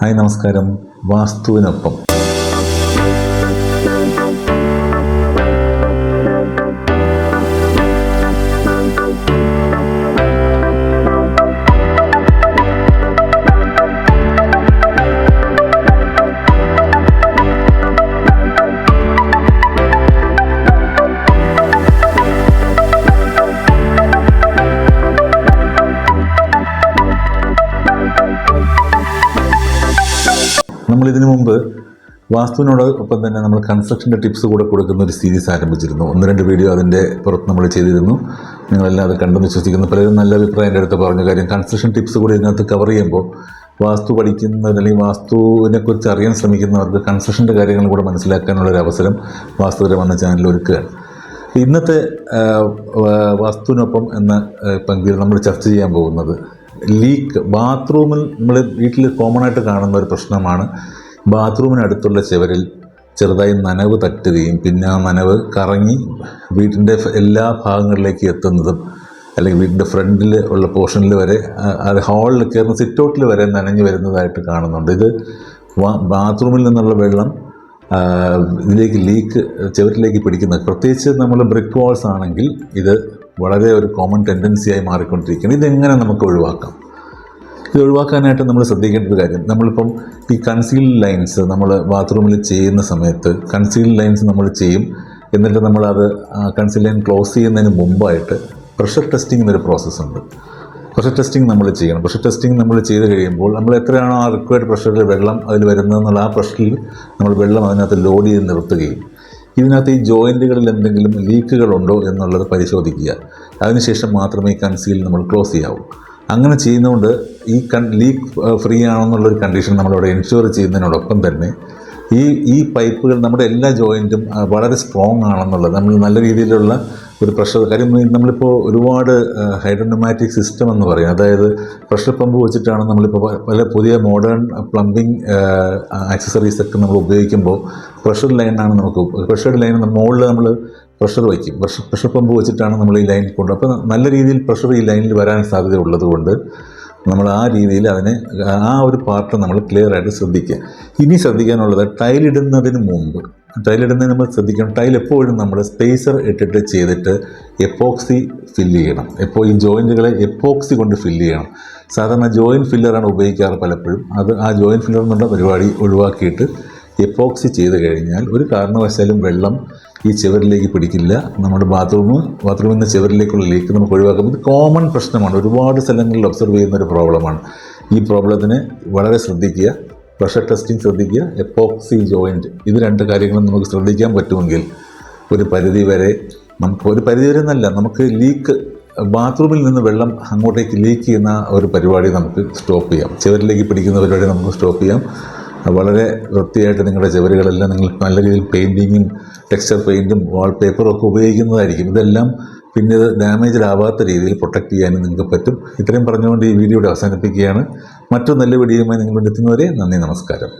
Hi നമസ്കാരം. വാസ്തുവിനൊപ്പം നമ്മളിതിനു മുമ്പ് വാസ്തുവിനോടൊപ്പം തന്നെ നമ്മൾ കൺസ്ട്രക്ഷൻ്റെ ടിപ്സ് കൂടെ കൊടുക്കുന്ന ഒരു സീരീസ് ആരംഭിച്ചിരുന്നു. 1-2 വീഡിയോ അതിൻ്റെ പുറത്ത് നമ്മൾ ചെയ്തിരുന്നു. നിങ്ങളെല്ലാം അത് കണ്ടെന്ന് വിശ്വസിക്കുന്നു. പലരും നല്ല അഭിപ്രായം എൻ്റെ അടുത്ത് പറഞ്ഞ കാര്യം കൺസ്ട്രക്ഷൻ ടിപ്സ് കൂടി ഇതിനകത്ത് കവർ ചെയ്യുമ്പോൾ വാസ്തു പഠിക്കുന്നവർ അല്ലെങ്കിൽ വാസ്തുവിനെക്കുറിച്ച് അറിയാൻ ശ്രമിക്കുന്നവർക്ക് കൺസ്ട്രക്ഷൻ്റെ കാര്യങ്ങൾ കൂടെ മനസ്സിലാക്കാനുള്ളൊരു അവസരം വാസ്തുപരം എന്ന ചാനൽ ഒരുക്കുകയാണ്. ഇന്നത്തെ വാസ്തുവിനൊപ്പം എന്ന പങ്ക്തിയിൽ നമ്മൾ ചർച്ച ചെയ്യാൻ പോകുന്നത് ലീക്ക്. ബാത്റൂമിൽ നമ്മൾ വീട്ടിൽ കോമൺ ആയിട്ട് കാണുന്ന ഒരു പ്രശ്നമാണ്. ബാത്റൂമിനടുത്തുള്ള ചുവരിൽ ചെറുതായി നനവ് തട്ടുകയും പിന്നെ ആ നനവ് കറങ്ങി വീട്ടിൻ്റെ എല്ലാ ഭാഗങ്ങളിലേക്ക് എത്തുന്നതും, അല്ലെങ്കിൽ വീടിൻ്റെ ഫ്രണ്ടിൽ ഉള്ള പോർഷനിൽ വരെ, അത് ഹാളിൽ കയറുന്ന സിറ്റൗട്ടിൽ വരെ നനഞ്ഞു വരുന്നതായിട്ട് കാണുന്നുണ്ട്. ഇത് ബാത്റൂമിൽ നിന്നുള്ള വെള്ളം ഇതിലേക്ക് ലീക്ക് ചുവരിലേക്ക് പിടിക്കുന്നത്. പ്രത്യേകിച്ച് നമ്മൾ ബ്രിക്ക് വാൾസ് ആണെങ്കിൽ ഇത് വളരെ ഒരു കോമൺ ടെൻഡൻസിയായി മാറിക്കൊണ്ടിരിക്കുകയാണ്. ഇതെങ്ങനെ നമുക്ക് ഒഴിവാക്കാം? ഇത് ഒഴിവാക്കാനായിട്ട് നമ്മൾ ശ്രദ്ധിക്കേണ്ട ഒരു കാര്യം, നമ്മളിപ്പം ഈ കൺസീൽഡ് ലൈൻസ് നമ്മൾ ബാത്റൂമിൽ ചെയ്യുന്ന സമയത്ത് കൺസീൽഡ് ലൈൻസ് നമ്മൾ ചെയ്യും. എന്നിട്ട് നമ്മളത് കൺസീൽഡ് ലൈൻ ക്ലോസ് ചെയ്യുന്നതിന് മുമ്പായിട്ട് പ്രഷർ ടെസ്റ്റിംഗ് എന്നൊരു പ്രോസസ്സുണ്ട്. പ്രഷർ ടെസ്റ്റിംഗ് നമ്മൾ ചെയ്യണം. പ്രഷർ ടെസ്റ്റിംഗ് നമ്മൾ ചെയ്ത് കഴിയുമ്പോൾ നമ്മൾ എത്രയാണോ ആ റിക്വയർഡ് പ്രഷറിൽ വെള്ളം അതിൽ വരുന്നതെന്നുള്ള ആ പ്രഷറിൽ നമ്മൾ വെള്ളം അതിനകത്ത് ലോഡ് ചെയ്ത് നിർത്തുകയും ഇതിനകത്ത് ഈ ജോയിൻറ്റുകളിൽ എന്തെങ്കിലും ലീക്കുകളുണ്ടോ എന്നുള്ളത് പരിശോധിക്കുക. അതിനുശേഷം മാത്രമേ ഈ കൺസീൽ നമ്മൾ ക്ലോസ് ചെയ്യാവൂ. അങ്ങനെ ചെയ്യുന്നതുകൊണ്ട് ഈ ലീക്ക് ഫ്രീ ആണെന്നുള്ളൊരു കണ്ടീഷൻ നമ്മളവിടെ എൻഷുർ ചെയ്യുന്നതിനോടൊപ്പം തന്നെ ഈ പൈപ്പുകൾ നമ്മുടെ എല്ലാ ജോയിൻറ്റും വളരെ സ്ട്രോങ് ആണെന്നുള്ളത്, നമ്മൾ നല്ല രീതിയിലുള്ള ഒരു പ്രഷർ കാര്യം. നമ്മളിപ്പോൾ ഒരുപാട് ഹൈഡ്രോന്യൂമാറ്റിക് സിസ്റ്റം എന്ന് പറയും, അതായത് പ്രഷർ പമ്പ് വെച്ചിട്ടാണ് നമ്മളിപ്പോൾ പല പുതിയ മോഡേൺ പ്ലംബിംഗ് ആക്സസറീസൊക്കെ നമ്മൾ ഉപയോഗിക്കുമ്പോൾ പ്രഷർ ലൈനാണ് പ്രഷർ ലൈൻ മുകളിൽ നമ്മൾ പ്രഷർ വയ്ക്കും. പ്രഷർ പമ്പ് വെച്ചിട്ടാണ് നമ്മൾ ഈ ലൈൻ കൊണ്ടുപോകും. അപ്പോൾ നല്ല രീതിയിൽ പ്രഷർ ഈ ലൈനിൽ വരാൻ സാധ്യത ഉള്ളതുകൊണ്ട് നമ്മൾ ആ രീതിയിൽ അതിനെ ആ ഒരു പാർട്ട് നമ്മൾ ക്ലിയർ ആയിട്ട് ശ്രദ്ധിക്കുക. ഇനി ശ്രദ്ധിക്കാനുള്ളത് ടൈലിടുന്നതിന് മുമ്പ് നമ്മൾ ശ്രദ്ധിക്കണം. ടൈൽ എപ്പോഴും നമ്മൾ സ്പേസർ ഇട്ടിട്ട് ചെയ്തിട്ട് എപ്പോക്സി ഫില്ല് ചെയ്യണം. ഈ ജോയിൻറ്റുകളെ എപ്പോക്സി കൊണ്ട് ഫില്ല് ചെയ്യണം. സാധാരണ ജോയിൻറ്റ് ഫില്ലറാണ് ഉപയോഗിക്കാറ് പലപ്പോഴും. അത് ആ ജോയിൻറ്റ് ഫില്ലർ എന്നുള്ള പരിപാടി ഒഴിവാക്കിയിട്ട് എപ്പോക്സി ചെയ്ത് കഴിഞ്ഞാൽ ഒരു കാരണവശാലും വെള്ളം ഈ ചുവരിലേക്ക് പിടിക്കില്ല. നമ്മുടെ ബാത്റൂമിൽ നിന്ന് ചുവരിലേക്കുള്ള ലീക്ക് നമുക്ക് ഒഴിവാക്കാം. ഇത് കോമൺ പ്രശ്നമാണ്, ഒരുപാട് സ്ഥലങ്ങളിൽ ഒബ്സർവ് ചെയ്യുന്നൊരു പ്രോബ്ലമാണ്. ഈ പ്രോബ്ലത്തിന് വളരെ ശ്രദ്ധിക്കുക. പ്രഷർ ടെസ്റ്റിംഗ് ശ്രദ്ധിക്കുക, എപ്പോക്സി ജോയിൻറ്റ്, ഇത് 2 കാര്യങ്ങളും നമുക്ക് ശ്രദ്ധിക്കാൻ പറ്റുമെങ്കിൽ ഒരു പരിധി വരെ എന്നല്ല, നമുക്ക് ലീക്ക് ബാത്റൂമിൽ നിന്ന് വെള്ളം അങ്ങോട്ടേക്ക് ലീക്ക് ചെയ്യുന്ന ഒരു പരിപാടി നമുക്ക് സ്റ്റോപ്പ് ചെയ്യാം. ചുവരിലേക്ക് പിടിക്കുന്ന പരിപാടി നമുക്ക് സ്റ്റോപ്പ് ചെയ്യാം. വളരെ വൃത്തിയായിട്ട് നിങ്ങളുടെ ചുവരുകളെല്ലാം നിങ്ങൾ നല്ല രീതിയിൽ പെയിൻറ്റിങ്ങും ടെക്സ്ചർ പെയിൻറ്റും വാൾപേപ്പറും ഒക്കെ ഉപയോഗിക്കുന്നതായിരിക്കും. ഇതെല്ലാം പിന്നെ ഇത് ഡാമേജ് ആവാത്ത രീതിയിൽ പ്രൊട്ടക്റ്റ് ചെയ്യാനും നിങ്ങൾക്ക് പറ്റും. ഇത്രയും പറഞ്ഞുകൊണ്ട് ഈ വീഡിയോയുടെ അവസാനിപ്പിക്കുകയാണ്. മറ്റൊരു നല്ല വീഡിയോയുമായി നിങ്ങളുടെ എത്തുന്നവരെ നന്ദി, നമസ്കാരം.